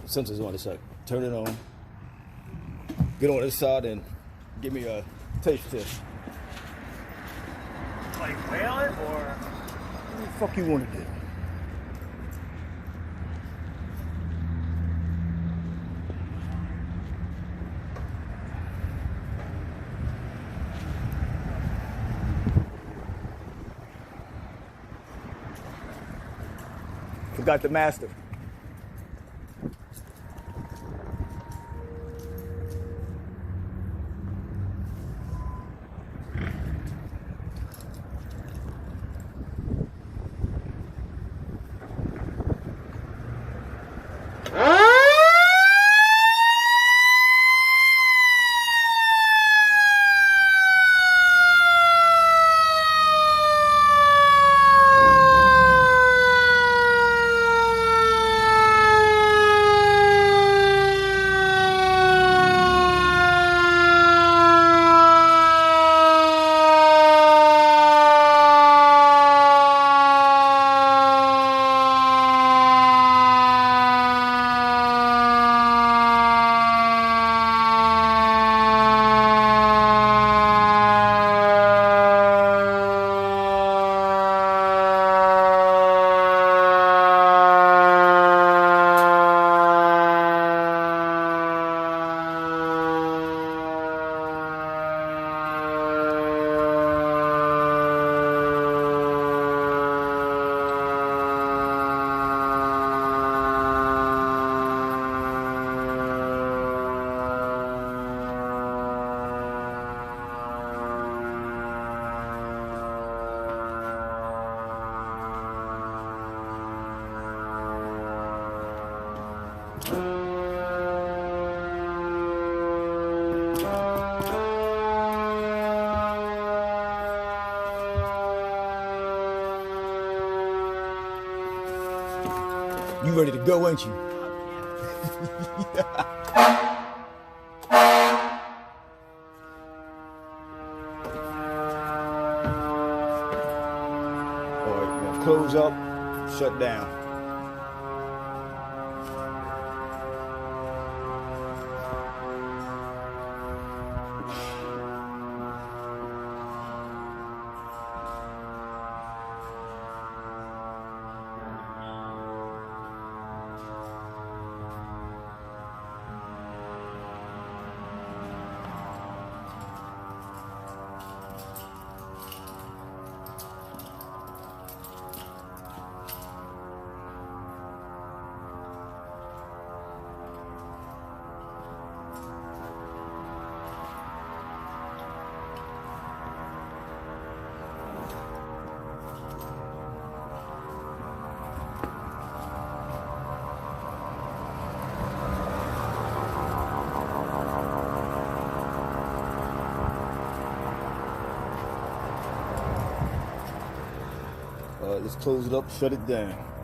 Sensors on this side. Turn it on. Get on this side and give me a taste test. Like whale it or? What the fuck you want to do? Forgot the master. You ready to go, ain't you? All right, now close up, shut down. Let's close it up, shut it down.